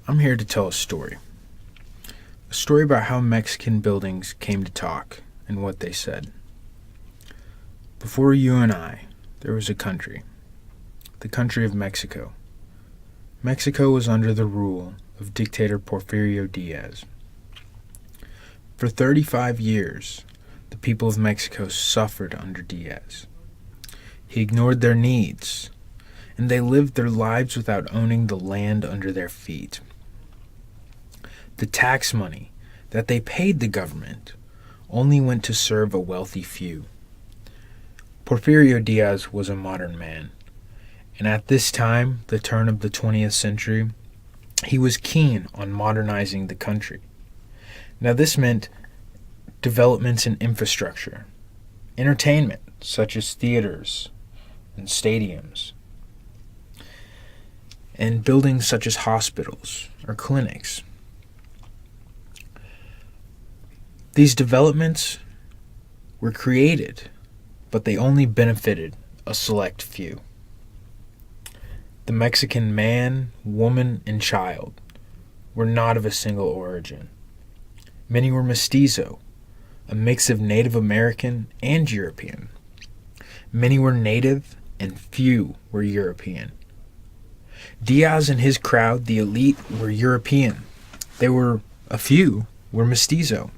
I'm here to tell a story. A story about how Mexican buildings came to talk and what they said. Before you and I, there was a country. The country of Mexico. Mexico was under the rule of dictator Porfirio Diaz. For 35 years, the people of Mexico suffered under Diaz. He ignored their needs, and they lived their lives without owning the land under their feet. The tax money that they paid the government only went to serve a wealthy few. Porfirio Diaz was a modern man, and at this time, the turn of the 20th century, he was keen on modernizing the country. Now this meant developments in infrastructure, entertainment such as theaters and stadiums, and buildings such as hospitals or clinics. These developments were created, but they only benefited a select few. The Mexican man, woman, and child were not of a single origin. Many were mestizo, a mix of Native American and European. Many were native, and few were European. Diaz and his crowd, the elite, were European. A few were mestizo.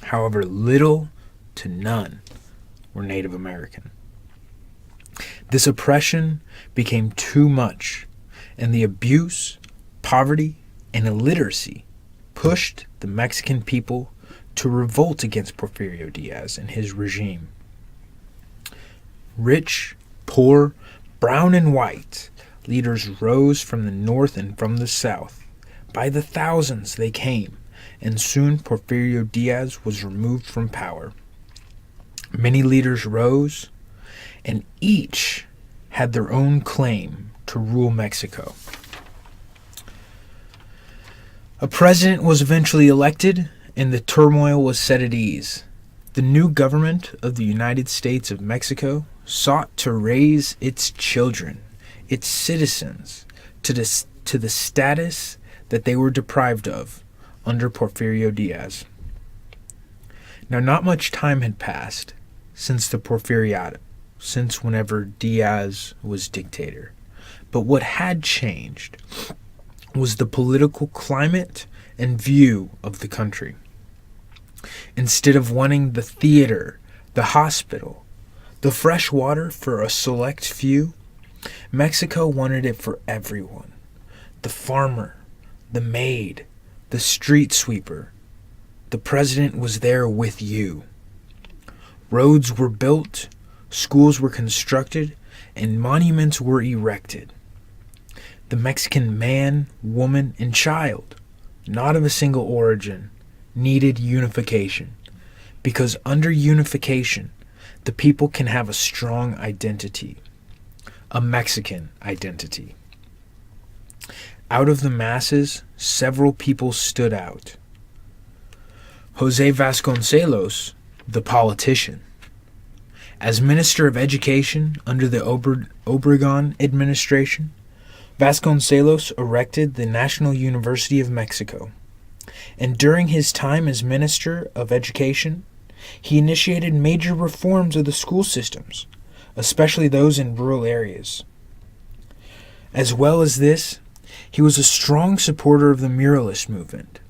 However, little to none were Native American. This oppression became too much, and the abuse, poverty, and illiteracy pushed the Mexican people to revolt against Porfirio Diaz and his regime. Rich, poor, brown, and white leaders rose from the north and from the south. By the thousands they came, and soon Porfirio Diaz was removed from power. Many leaders rose, and each had their own claim to rule Mexico. A president was eventually elected, and the turmoil was set at ease. The new government of the United States of Mexico sought to raise its children, its citizens, to the status that they were deprived of under Porfirio Diaz. Now, not much time had passed since the Porfiriato, since whenever Diaz was dictator. But what had changed was the political climate and view of the country. Instead of wanting the theater, the hospital, the fresh water for a select few, Mexico wanted it for everyone. The farmer, the maid, the street sweeper. The president was there with you. Roads were built, schools were constructed, and monuments were erected. The Mexican man, woman, and child, not of a single origin, needed unification, because under unification, the people can have a strong identity, a Mexican identity. Out of the masses, several people stood out. Jose Vasconcelos, the politician. As Minister of Education under the Obregón administration, Vasconcelos erected the National University of Mexico. And during his time as Minister of Education, he initiated major reforms of the school systems, especially those in rural areas. As well as this, he was a strong supporter of the muralist movement.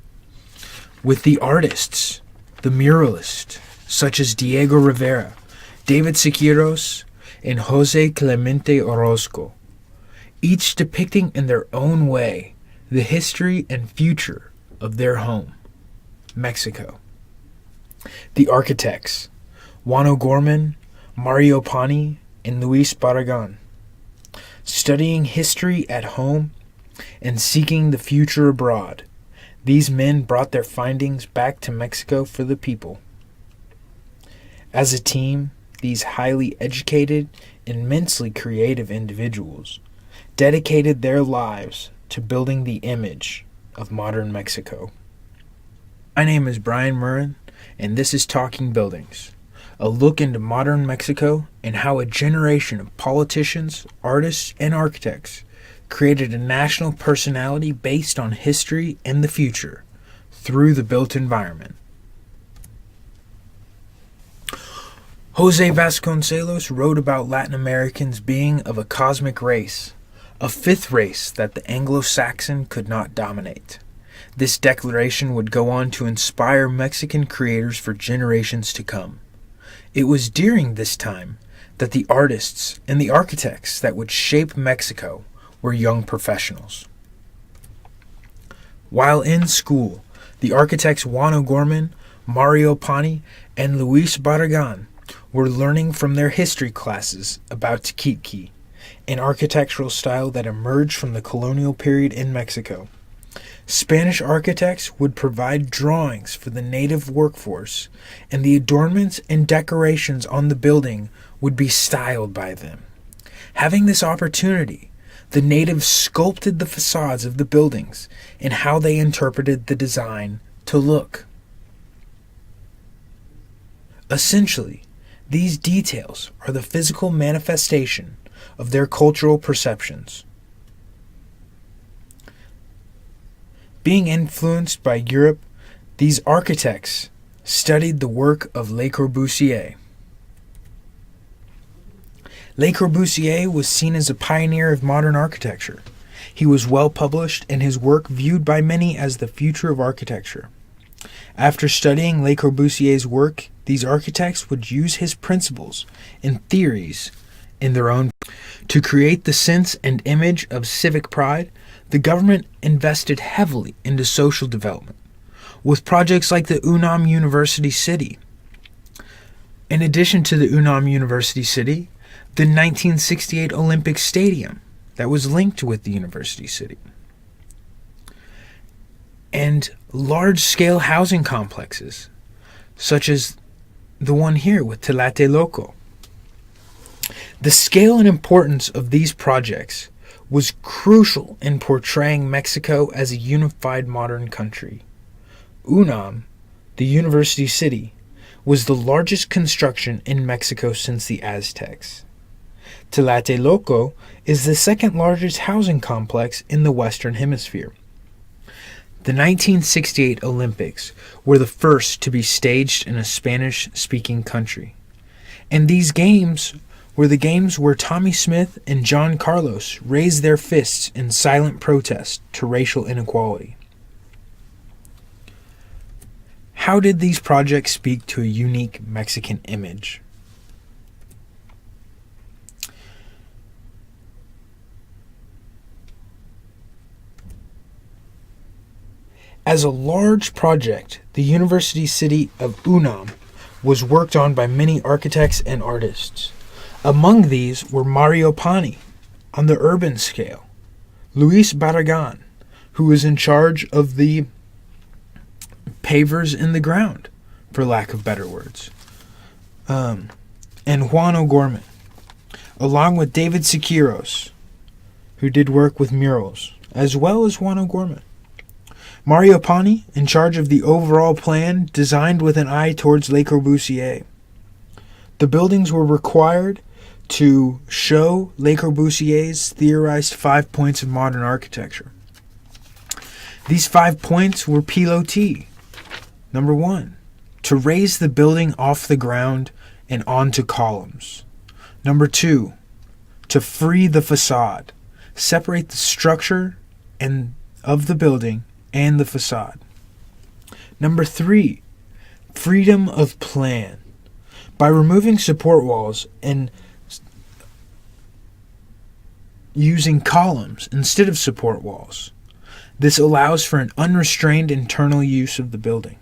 With the artists, the muralists, such as Diego Rivera, David Siqueiros, and Jose Clemente Orozco, each depicting in their own way the history and future of their home, Mexico. The architects, Juan O'Gorman, Mario Pani, and Luis Barragan, studying history at home and seeking the future abroad. These men brought their findings back to Mexico for the people. As a team, these highly educated, immensely creative individuals dedicated their lives to building the image of modern Mexico. My name is Brian Murren, and this is Talking Buildings, a look into modern Mexico and how a generation of politicians, artists, and architects created a national personality based on history and the future through the built environment. Jose Vasconcelos wrote about Latin Americans being of a cosmic race, a fifth race that the Anglo-Saxon could not dominate. This declaration would go on to inspire Mexican creators for generations to come. It was during this time that the artists and the architects that would shape Mexico were young professionals. While in school, the architects Juan O'Gorman, Mario Pani, and Luis Barragan were learning from their history classes about Tequitqui, an architectural style that emerged from the colonial period in Mexico. Spanish architects would provide drawings for the native workforce, and the adornments and decorations on the building would be styled by them. Having this opportunity, the natives sculpted the facades of the buildings and how they interpreted the design to look. Essentially, these details are the physical manifestation of their cultural perceptions. Being influenced by Europe, these architects studied the work of Le Corbusier. Le Corbusier was seen as a pioneer of modern architecture. He was well published and his work viewed by many as the future of architecture. After studying Le Corbusier's work, these architects would use his principles and theories in their own. To create the sense and image of civic pride, the government invested heavily into social development, with projects like the UNAM University City. In addition to the UNAM University City, the 1968 Olympic Stadium that was linked with the University City, and large-scale housing complexes, such as the one here with Tlatelolco. The scale and importance of these projects was crucial in portraying Mexico as a unified modern country. UNAM, the university city, was the largest construction in Mexico since the Aztecs. Tlatelolco is the second largest housing complex in the Western Hemisphere. The 1968 Olympics were the first to be staged in a Spanish-speaking country, and these games were the games where Tommy Smith and John Carlos raised their fists in silent protest to racial inequality. How did these projects speak to a unique Mexican image? As a large project, the University City of UNAM was worked on by many architects and artists. Among these were Mario Pani on the urban scale, Luis Barragan, who was in charge of the pavers in the ground, for lack of better words, and Juan O'Gorman, along with David Siqueiros, who did work with murals, as well as Juan O'Gorman. Mario Pani, in charge of the overall plan, designed with an eye towards Le Corbusier. The buildings were required to show Le Corbusier's theorized 5 points of modern architecture. These 5 points were pilotis. Number 1, to raise the building off the ground and onto columns. Number 2, to free the facade, separate the structure of the building and the facade. Number 3, freedom of plan. By removing support walls and using columns instead of support walls, this allows for an unrestrained internal use of the building.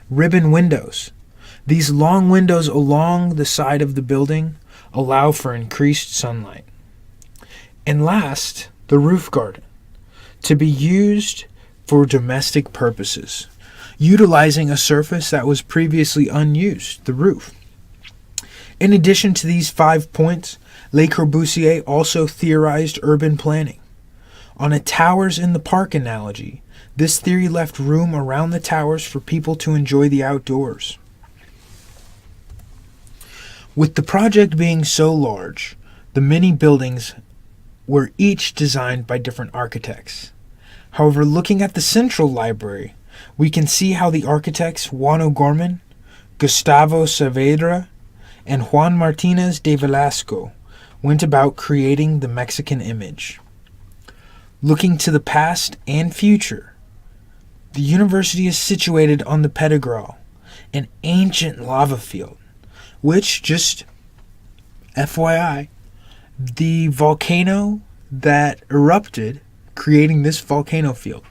Ribbon windows. These long windows along the side of the building allow for increased sunlight. And last, the roof garden, to be used for domestic purposes, utilizing a surface that was previously unused, the roof. In addition to these 5 points, Le Corbusier also theorized urban planning. On a towers in the park analogy, this theory left room around the towers for people to enjoy the outdoors. With the project being so large, the many buildings were each designed by different architects. However, looking at the central library, we can see how the architects Juan O'Gorman, Gustavo Saavedra, and Juan Martinez de Velasco went about creating the Mexican image. Looking to the past and future, the university is situated on the Pedregal, an ancient lava field, which, just FYI, the volcano that erupted, creating this volcano field,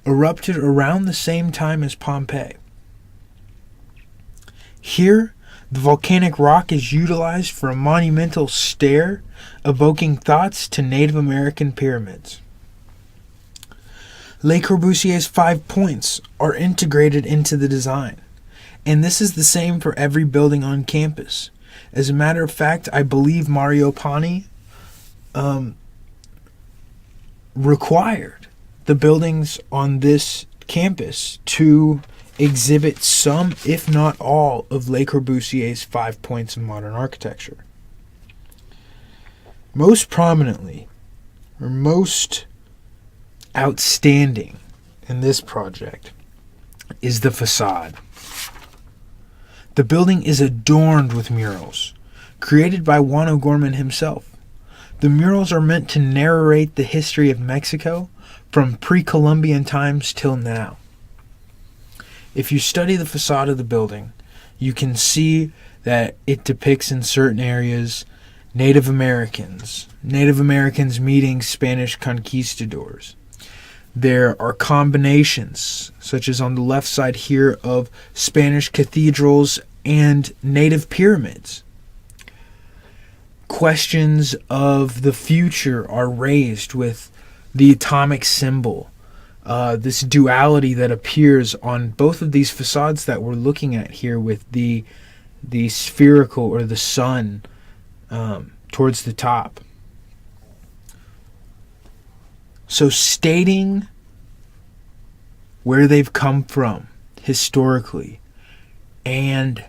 erupted around the same time as Pompeii. Here, the volcanic rock is utilized for a monumental stair evoking thoughts to Native American pyramids. Le Corbusier's 5 points are integrated into the design, and this is the same for every building on campus. As a matter of fact, I believe Mario Pani required the buildings on this campus to exhibit some, if not all, of Le Corbusier's 5 points of modern architecture. Most prominently, or most outstanding in this project, is the facade. The building is adorned with murals, created by Juan O'Gorman himself. The murals are meant to narrate the history of Mexico from pre-Columbian times till now. If you study the facade of the building, you can see that it depicts in certain areas Native Americans meeting Spanish conquistadors. There are combinations, such as on the left side here, of Spanish cathedrals and native pyramids. Questions of the future are raised with the atomic symbol, this duality that appears on both of these facades that we're looking at here, with the spherical, or the sun, towards the top. So stating where they've come from historically and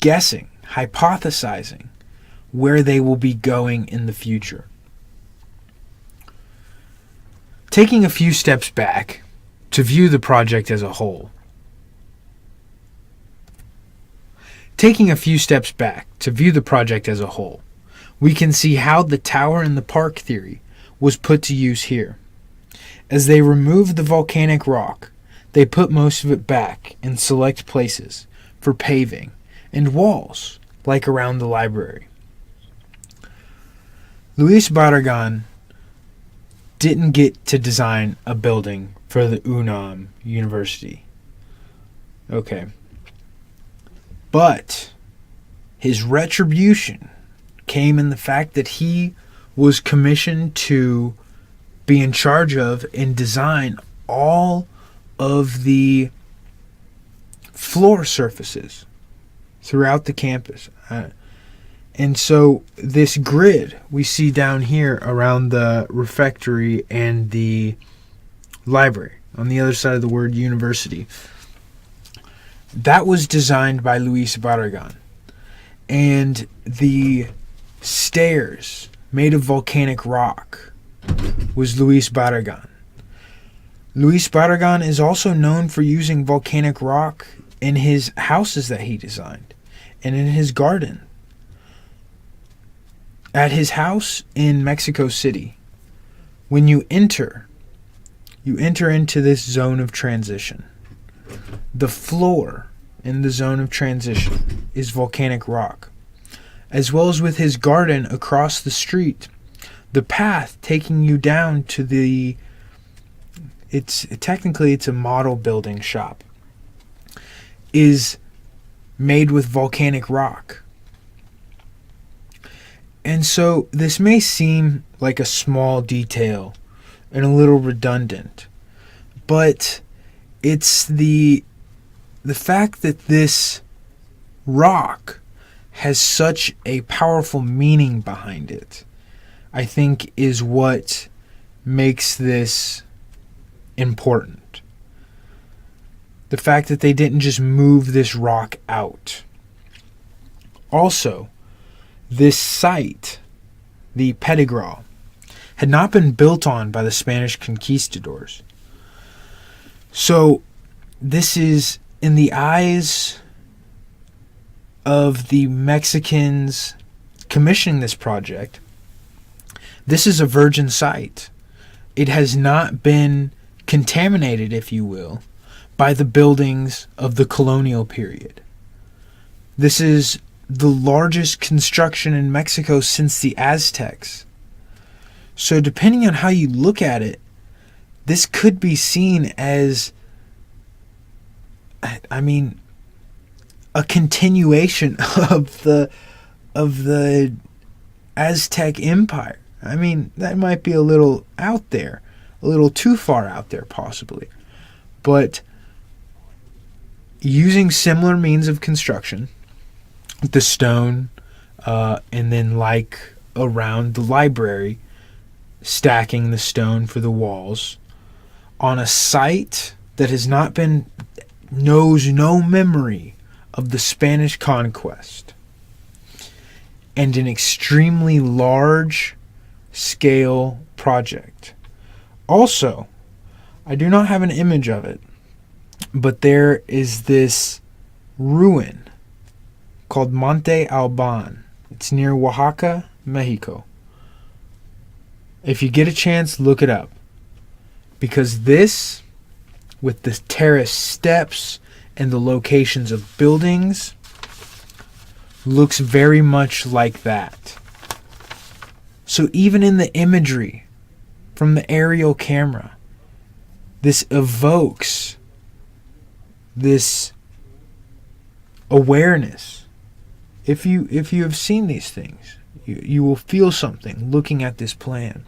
guessing, hypothesizing where they will be going in the future. Taking a few steps back to view the project as a whole. We can see how the tower in the park theory was put to use here. As they removed the volcanic rock, they put most of it back in select places for paving and walls, like around the library. Luis Barragan didn't get to design a building for the UNAM University. Okay. But his retribution came in the fact that he was commissioned to be in charge of and design all of the floor surfaces throughout the campus. And so this grid we see down here around the refectory and the library, on the other side of the word university, that was designed by Luis Barragan. And the stairs made of volcanic rock was Luis Barragan. Luis Barragan is also known for using volcanic rock in his houses that he designed and in his garden. At his house in Mexico City, when you enter into this zone of transition. The floor in the zone of transition is volcanic rock, as well as with his garden across the street. The path taking you down to it's a model building shop, is made with volcanic rock. And so this may seem like a small detail and a little redundant, but it's the fact that this rock has such a powerful meaning behind it, I think, is what makes this important. The fact that they didn't just move this rock out. Also, this site the Pedregul, had not been built on by the Spanish conquistadors. So this is, in the eyes of the Mexicans commissioning this project, this is a virgin site. It has not been contaminated, if you will, by the buildings of the colonial period. This is the largest construction in Mexico since the Aztecs. So depending on how you look at it, this could be seen as, I mean, a continuation of the Aztec Empire. I mean, that might be a little out there, a little too far out there possibly. But using similar means of construction, the stone, and then like around the library, stacking the stone for the walls, on a site that has not been, knows no memory of the Spanish conquest, and an extremely large scale project. Also, I do not have an image of it, but there is this ruin called Monte Alban. It's near Oaxaca, Mexico. If you get a chance, look it up. Because this, with the terrace steps and the locations of buildings, looks very much like that. So even in the imagery from the aerial camera, this evokes this awareness. If you have seen these things, you will feel something looking at this plan.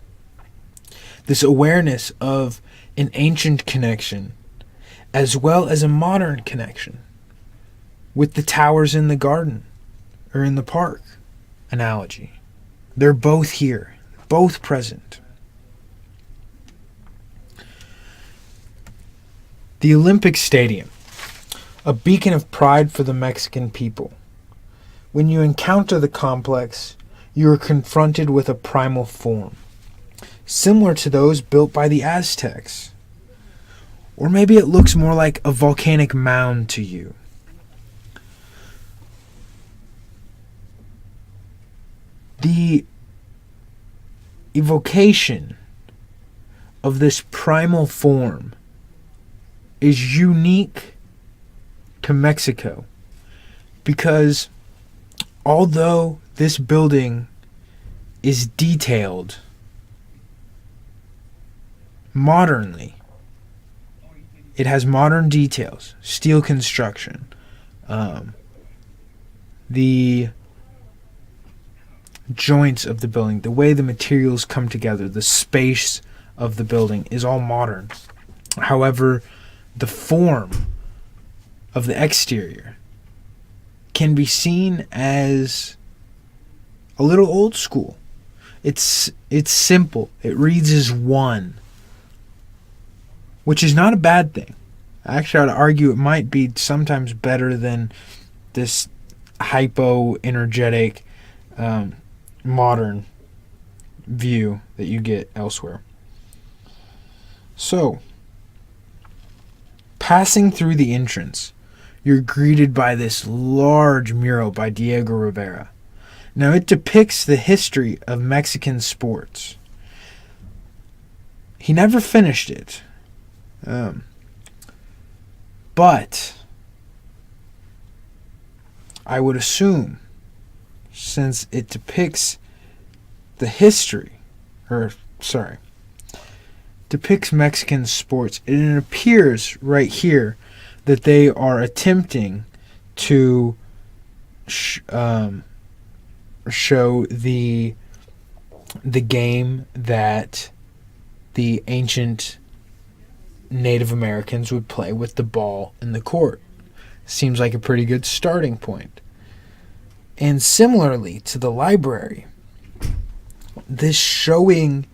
This awareness of an ancient connection as well as a modern connection with the towers in the garden or in the park analogy. They're both here, both present. The Olympic Stadium, a beacon of pride for the Mexican people. When you encounter the complex, you are confronted with a primal form, similar to those built by the Aztecs. Or maybe it looks more like a volcanic mound to you. The evocation of this primal form is unique to Mexico, because although this building is detailed modernly, it has modern details, steel construction, the joints of the building, the way the materials come together, the space of the building is all modern. However, the form of the exterior can be seen as a little old school. It's simple. It reads as one, which is not a bad thing. Actually, I'd argue it might be sometimes better than this hypo-energetic modern view that you get elsewhere. So, passing through the entrance, you're greeted by this large mural by Diego Rivera. Now, it depicts the history of Mexican sports. He never finished it. But I would assume, since it depicts the history, depicts Mexican sports, and it appears right here that they are attempting to show the game that the ancient Native Americans would play with the ball in the court. Seems like a pretty good starting point. And similarly to the library, this showing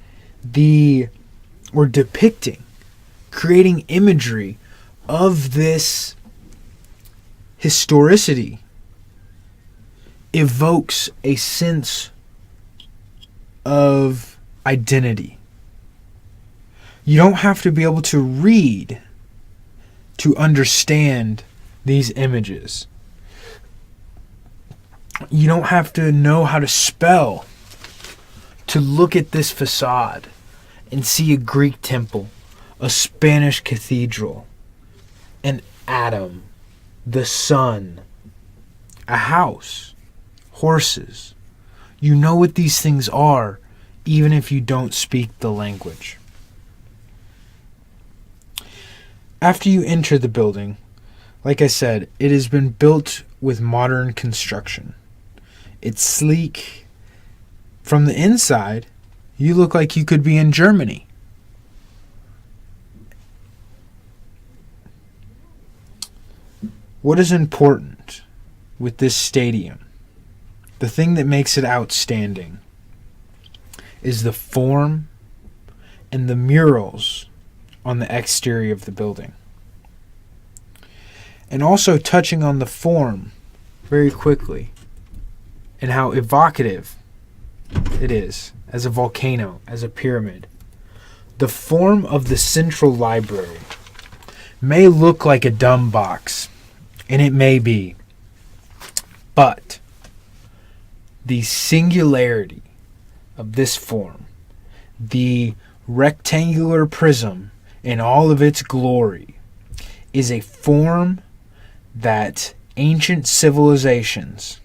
depicting, creating imagery of this historicity evokes a sense of identity. You don't have to be able to read to understand these images. You don't have to know how to spell to look at this facade and see a Greek temple, a Spanish cathedral, an atom, the sun, a house, horses. You know what these things are, even if you don't speak the language. After you enter the building, like I said, it has been built with modern construction. It's sleek. From the inside, you look like you could be in Germany. What is important with this stadium, the thing that makes it outstanding, is the form and the murals on the exterior of the building. And also touching on the form very quickly and how evocative it is as a volcano, as a pyramid. The form of the central library may look like a dumb box, and it may be, but the singularity of this form, the rectangular prism in all of its glory, is a form that ancient civilizations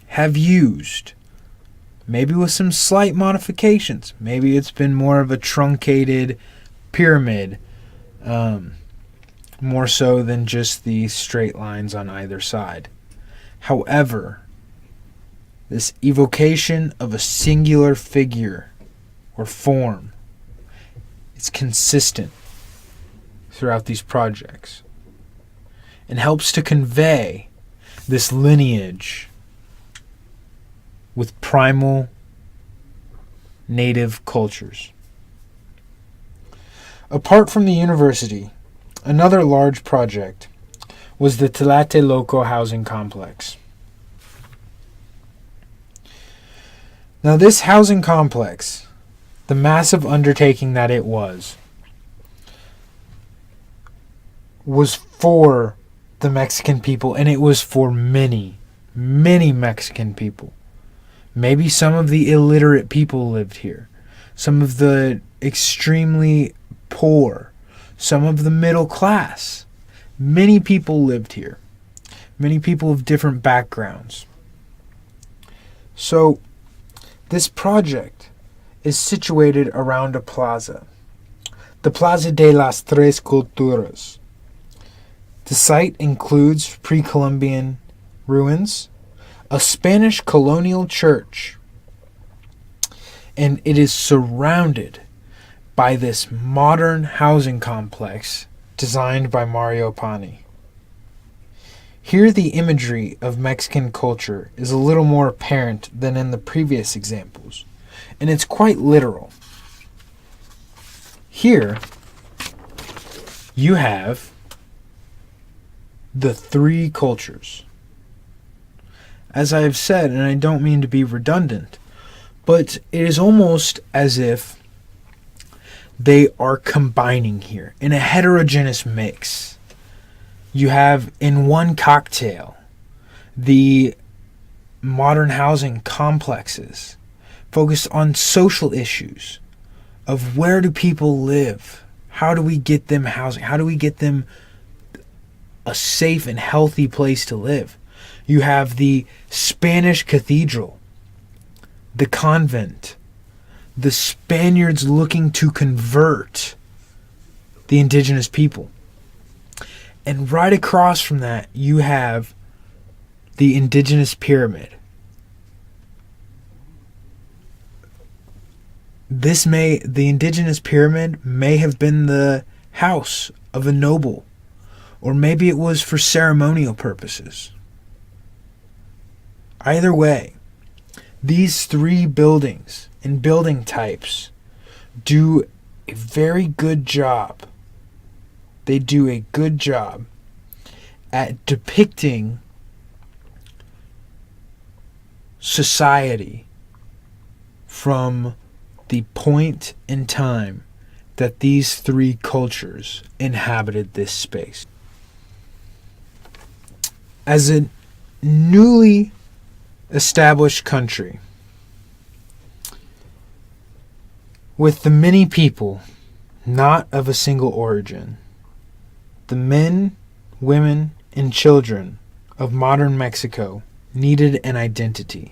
have used, maybe with some slight modifications. Maybe it's been more of a truncated pyramid, more so than just the straight lines on either side. However, this evocation of a singular figure or form is consistent throughout these projects and helps to convey this lineage with primal native cultures. Apart from the university, another large project was the Tlatelolco housing complex. Now, this housing complex, the massive undertaking that it was for the Mexican people, and it was for many, many Mexican people. Maybe some of the illiterate people lived here, some of the extremely poor, some of the middle class. Many people lived here, many people of different backgrounds. So, this project is situated around a plaza, the Plaza de las Tres Culturas. The site includes pre-Columbian ruins, a Spanish colonial church, and it is surrounded by this modern housing complex designed by Mario Pani. Here the imagery of Mexican culture is a little more apparent than in the previous examples, and it's quite literal. Here you have the three cultures. As I have said, and I don't mean to be redundant, but it is almost as if they are combining here in a heterogeneous mix. You have in one cocktail the modern housing complexes focused on social issues of where do people live, how do we get them housing, how do we get them a safe and healthy place to live. You have the Spanish cathedral, the convent, the Spaniards looking to convert the indigenous people. And right across from that, you have the indigenous pyramid. The indigenous pyramid may have been the house of a noble, or maybe it was for ceremonial purposes. Either way, these three buildings and building types do a very good job. They do a good job at depicting society from the point in time that these three cultures inhabited this space. As a newly established country, with the many people not of a single origin, the men, women, and children of modern Mexico needed an identity.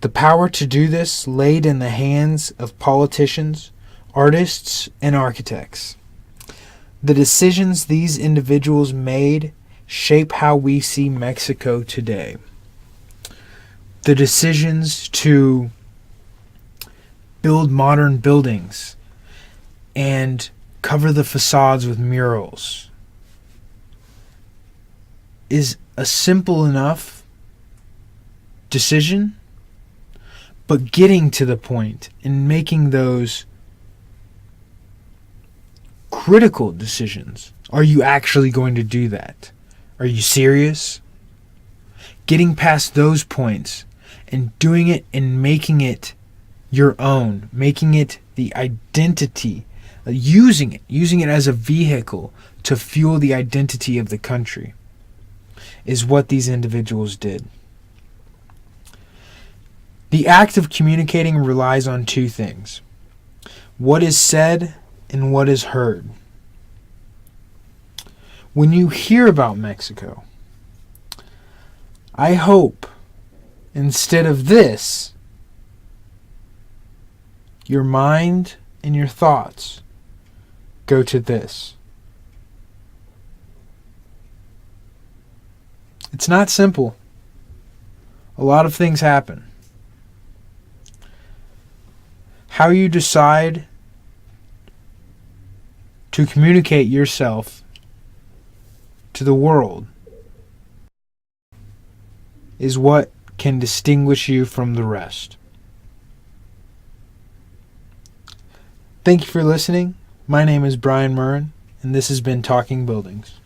The power to do this laid in the hands of politicians, artists, and architects. The decisions these individuals made shape how we see Mexico today. The decisions to build modern buildings and cover the facades with murals is a simple enough decision, but getting to the point and making those critical decisions. Are you actually going to do that? Are you serious? Getting past those points and doing it and making it your own, making it the identity, using it as a vehicle to fuel the identity of the country, is what these individuals did. The act of communicating relies on two things: what is said and what is heard. When you hear about Mexico, I hope instead of this, your mind and your thoughts go to this. It's not simple. A lot of things happen. How you decide to communicate yourself to the world is what can distinguish you from the rest. Thank you for listening. My name is Brian Murren, and this has been Talking Buildings.